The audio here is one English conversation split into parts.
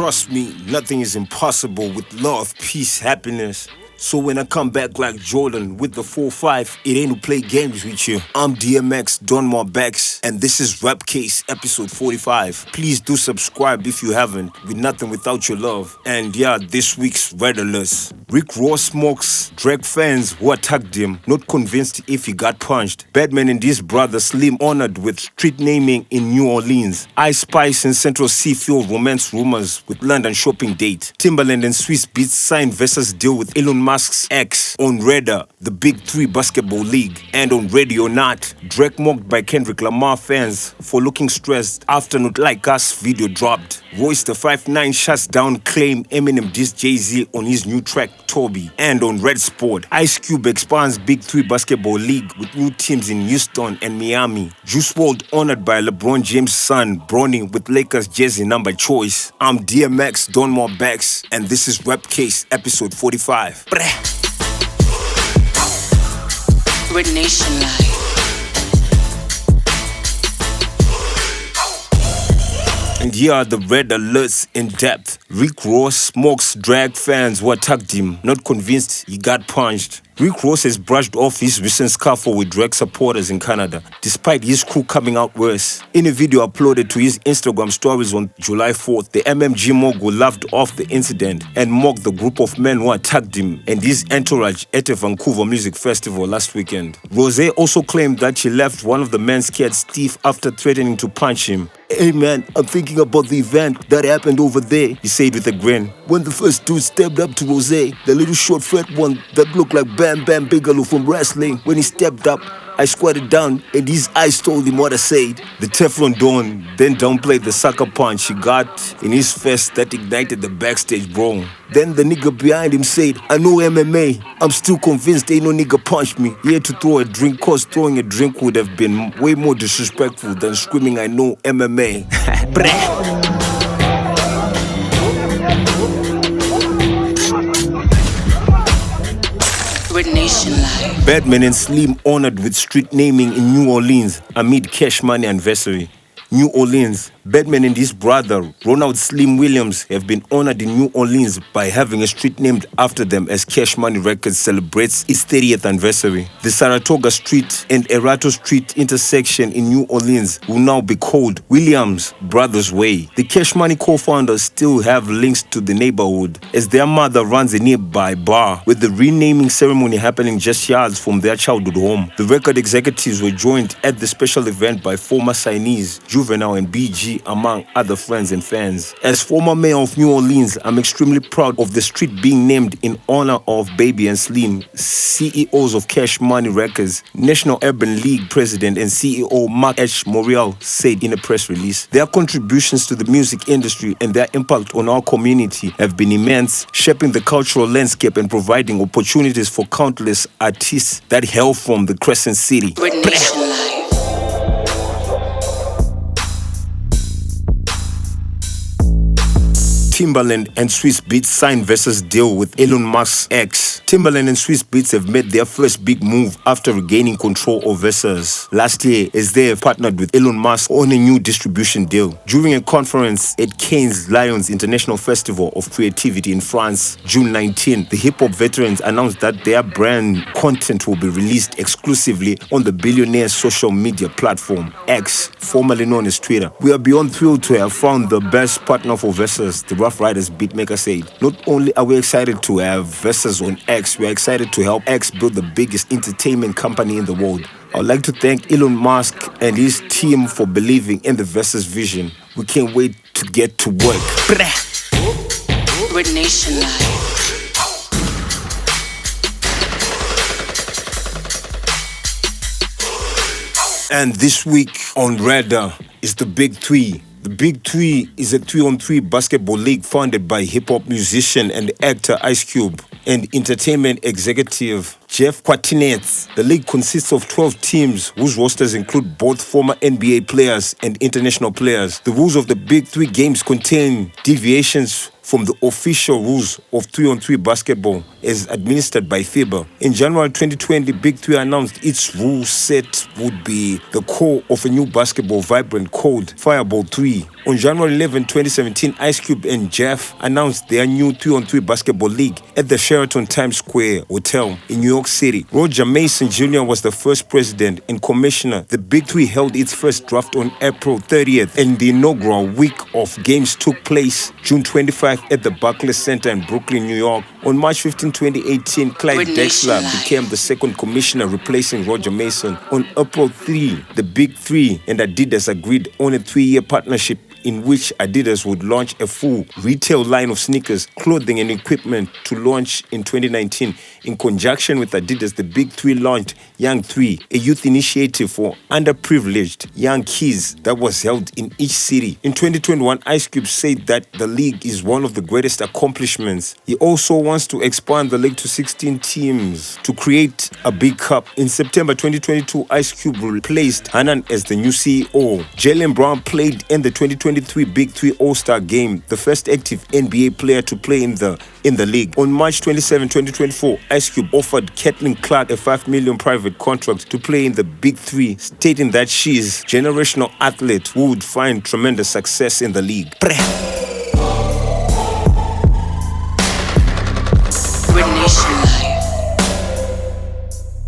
Trust me, nothing is impossible with love, peace, happiness. So when I come back like Jordan with the 4-5, it ain't to play games with you. I'm DMX, DonMobX, and this is RÆPcase episode 45. Please do subscribe if you haven't. We're nothing without your love. And yeah, this week's REDalerts. RICKROSS mocks drag fans who attacked him, not convinced if he got punched. Birdman and his brother Slim honored with street naming in New Orleans. Ice Spice and Central C fuel romance rumors with London shopping date. Timbaland and SwizzBeatz signed versus deal with ElonMusk's ex on REDalerts, the Big 3 basketball league. And on Radio Not, Drake mocked by Kendrick Lamar fans for looking stressed after Not Like Us video dropped. Royce the 5'9" shuts down claim Eminem dissed Jay-Z on his new track Toby. And on Red Sport, Ice Cube expands Big 3 basketball league with new teams in Houston and Miami. Juice WRLD honored by LeBron James' son Bronny with Lakers jersey number choice. I'm DMX, DonMobX, and this is RÆPcase episode 45. Red Nation Live. And here are the REDalerts in depth. RICKROSS mocks drag fans who attacked him, not convinced he got punched. RICKROSS has brushed off his recent scuffle with drag supporters in Canada, despite his crew coming out worse. In a video uploaded to his Instagram stories on July 4th, the MMG mogul laughed off the incident and mocked the group of men who attacked him and his entourage at a Vancouver music festival last weekend. Royce also claimed that she left one of the men scared stiff after threatening to punch him. "Hey man, I'm thinking about the event that happened over there," he said with a grin. "When the first dude stepped up to Royce, the little short fat one that looked like Bam Bam Bigelow from wrestling, when he stepped up, I squatted down and his eyes told him what I said." The Teflon Don then downplayed the sucker punch he got in his face that ignited the backstage brawl. Then the nigga behind him said, "I know MMA. I'm still convinced ain't no nigga punched me." He had to throw a drink, cause throwing a drink would have been way more disrespectful than screaming, "I know MMA." Red Nation Live. Birdman and Slim honored with street naming in New Orleans amid Cash Money anniversary. New Orleans. Birdman and his brother, Ronald Slim Williams, have been honored in New Orleans by having a street named after them as Cash Money Records celebrates its 30th anniversary. The Saratoga Street and Erato Street intersection in New Orleans will now be called Williams Brothers Way. The Cash Money co-founders still have links to the neighborhood, as their mother runs a nearby bar, with the renaming ceremony happening just yards from their childhood home. The record executives were joined at the special event by former signees Juvenile and BG, among other friends and fans. As former mayor of New Orleans, I'm extremely proud of the street being named in honor of Baby and Slim, CEOs of Cash Money Records. National Urban League President and CEO Mark H. Morial said in a press release, "Their contributions to the music industry and their impact on our community have been immense, shaping the cultural landscape and providing opportunities for countless artists that hail from the Crescent City." Red Nation Live. Timbaland and SwizzBeatz signed versus deal with ElonMusk's ex. Timbaland and SwizzBeatz have made their first big move after regaining control of Versus last year, as they have partnered with Elon Musk on a new distribution deal. During a conference at Cannes Lions International Festival of Creativity in France, June 19, the hip-hop veterans announced that their brand content will be released exclusively on the billionaire's social media platform, X, formerly known as Twitter. "We are beyond thrilled to have found the best partner for Versus," the Rough Riders beatmaker said. "Not only are we excited to have Versus on X, we are excited to help X build the biggest entertainment company in the world. I would like to thank Elon Musk and his team for believing in the Versus vision. We can't wait to get to work." Red Nation Live. And this week on REDalerts is the Big 3. The Big 3 is a 3-on-3 basketball league founded by hip-hop musician and actor Ice Cube and entertainment executive Jeff Quartinets. The league consists of 12 teams whose rosters include both former NBA players and international players. The rules of the Big 3 games contain deviations from the official rules of 3-on-3 basketball as administered by FIBA. In January 2020, Big3 announced its rule set would be the core of a new basketball vibrant called Fireball 3. On January 11, 2017, Ice Cube and Jeff announced their new 3-on-3 basketball league at the Sheraton Times Square Hotel in New York City. Roger Mason Jr. was the first president and commissioner. The Big3 held its first draft on April 30th, and the inaugural week of games took place June 25 at the Barclays Center in Brooklyn, New York. On March 15, 2018, Clyde Drexler became the second commissioner, replacing Roger Mason. On April 3, the Big3 and Adidas agreed on a 3-year partnership in which Adidas would launch a full retail line of sneakers, clothing and equipment to launch in 2019. In conjunction with Adidas, the Big3 launched Young 3, a youth initiative for underprivileged young kids that was held in each city. In 2021, Ice Cube said that the league is one of the greatest accomplishments. He also wants to expand the league to 16 teams to create a big cup. In September 2022, Ice Cube replaced Hanan as the new CEO. Jaylen Brown played in the 2023 Big3 All-Star Game, the first active NBA player to play in the league. On March 27, 2024, Ice Cube offered Caitlin Clark a $5 million private contract to play in the Big3, stating that she is a generational athlete who would find tremendous success in the league.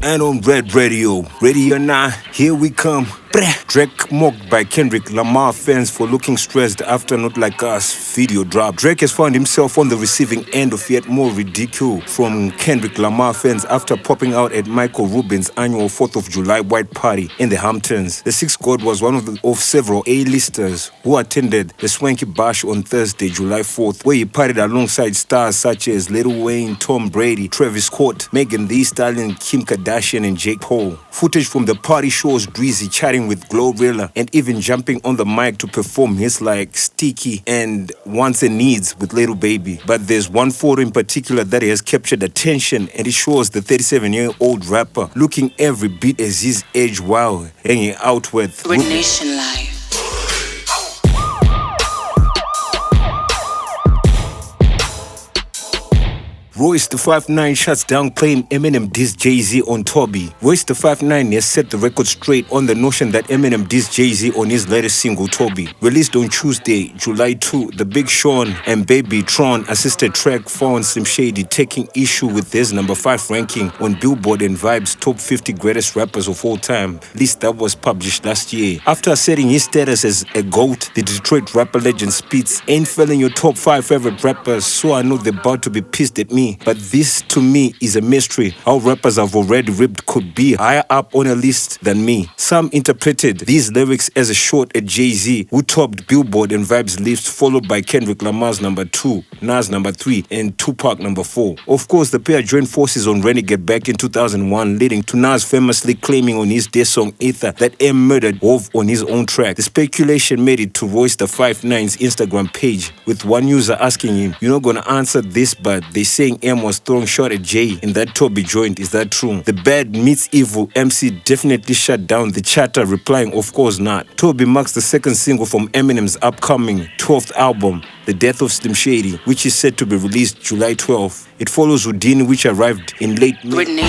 And on Red Radio, ready or not, here we come. Drake mocked by Kendrick Lamar fans for looking stressed after Not Like Us video drop. Drake has found himself on the receiving end of yet more ridicule from Kendrick Lamar fans after popping out at Michael Rubin's annual 4th of July white party in the Hamptons. The Six God was one of several A-listers who attended the Swanky Bash on Thursday, July 4th, where he partied alongside stars such as Lil Wayne, Tom Brady, Travis Scott, Megan Thee Stallion, Kim Kardashian, and Jake Paul. Footage from the party shows Drizzy chatting with Glorilla and even jumping on the mic to perform hits like Sticky and Wants and Needs with Little Baby. But there's one photo in particular that has captured attention, and it shows the 37-year-old rapper looking every bit as his age while hanging out with Nation Live. Royce the 5'9" shuts down claim Eminem dissed Jay-Z on Toby. Royce the 5'9" has set the record straight on the notion that Eminem dissed Jay-Z on his latest single Toby. Released on Tuesday, July 2, the Big Sean and Baby Tron assisted track found Slim Shady taking issue with his number 5 ranking on Billboard and Vibe's top 50 greatest rappers of all time, list that was published last year. After asserting his status as a GOAT, the Detroit rapper legend Speetz ain't filling your top 5 favorite rappers, so I know they're about to be pissed at me. But this, to me, is a mystery. How rappers I've already ripped could be higher up on a list than me. Some interpreted these lyrics as a shot at Jay-Z, who topped Billboard and Vibe's list, followed by Kendrick Lamar's number 2, Nas number 3, and Tupac number 4. Of course, the pair joined forces on Renegade back in 2001, leading to Nas famously claiming on his diss song Ether that M murdered Hov on his own track. The speculation made it to Royce the 5'9's Instagram page, with one user asking him, "You're not gonna answer this, but they saying M was throwing shot at Jay in that Toby joint. Is that true?" The Bad Meets Evil MC definitely shut down the chatter, replying, "Of course not." Toby marks the second single from Eminem's upcoming 12th album, The Death of Slim Shady, which is set to be released July 12th. It follows Houdini, which arrived in late May.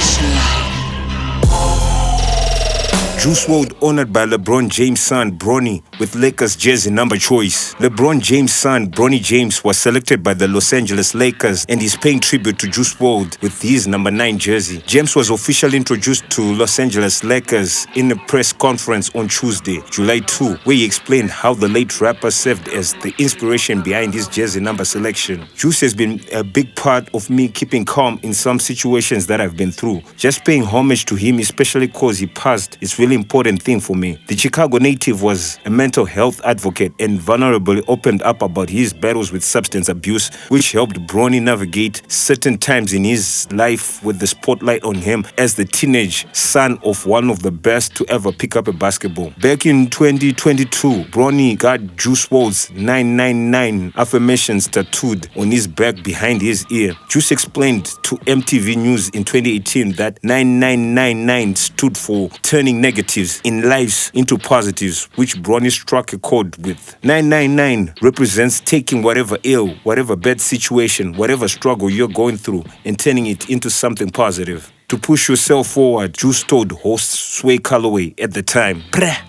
Juice WRLD honored by LeBron James' son, Bronny, with Lakers jersey number choice. LeBron James' son, Bronny James, was selected by the Los Angeles Lakers and is paying tribute to Juice WRLD with his number 9 jersey. James was officially introduced to Los Angeles Lakers in a press conference on Tuesday, July 2, where he explained how the late rapper served as the inspiration behind his jersey number selection. Juice has been a big part of me keeping calm in some situations that I've been through. Just paying homage to him, especially because he passed, is really important thing for me. The Chicago native was a mental health advocate and vulnerably opened up about his battles with substance abuse, which helped Bronny navigate certain times in his life with the spotlight on him as the teenage son of one of the best to ever pick up a basketball. Back in 2022, Bronny got Juice WRLD's 999 affirmations tattooed on his back behind his ear. Juice explained to MTV News in 2018 that 9999 stood for turning negative negatives in lives into positives, which Bronny struck a chord with. 999 represents taking whatever ill, whatever bad situation, whatever struggle you're going through and turning it into something positive. To push yourself forward, Juice told host Sway Calloway at the time,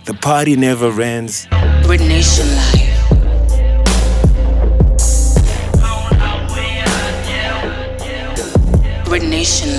"The party never ends." Red Nation Live.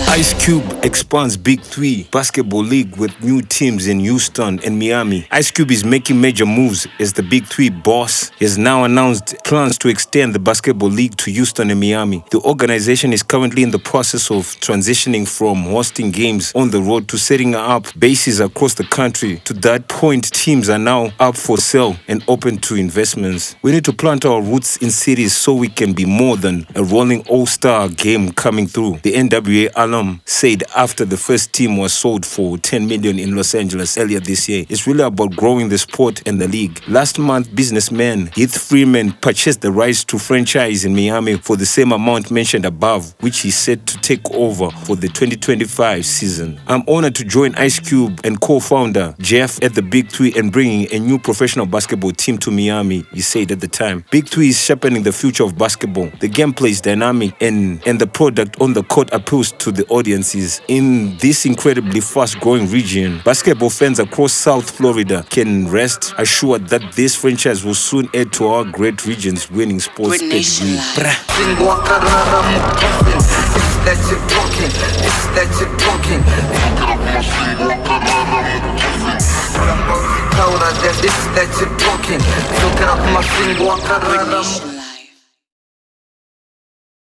Ice Cube expands Big 3 basketball league with new teams in Houston and Miami. Ice Cube is making major moves as the Big 3 boss. He has now announced plans to extend the basketball league to Houston and Miami. The organization is currently in the process of transitioning from hosting games on the road to setting up bases across the country. To that point, teams are now up for sale and open to investments. We need to plant our roots in cities so we can be more than a rolling all-star game coming through, the NWA alum said after the first team was sold for $10 million in Los Angeles earlier this year. It's really about growing the sport and the league. Last month, businessman Heath Freeman purchased the rights to franchise in Miami for the same amount mentioned above, which he said to take over for the 2025 season. "I'm honored to join Ice Cube and co-founder Jeff at the Big 3 and bringing a new professional basketball team to Miami," he said at the time. Big 3 is sharpening the future of basketball. The gameplay is dynamic and the product on the court appeals to the audiences in this incredibly fast-growing region. Basketball fans across South Florida can rest assured that this franchise will soon add to our great region's winning sports pedigree. Red Nation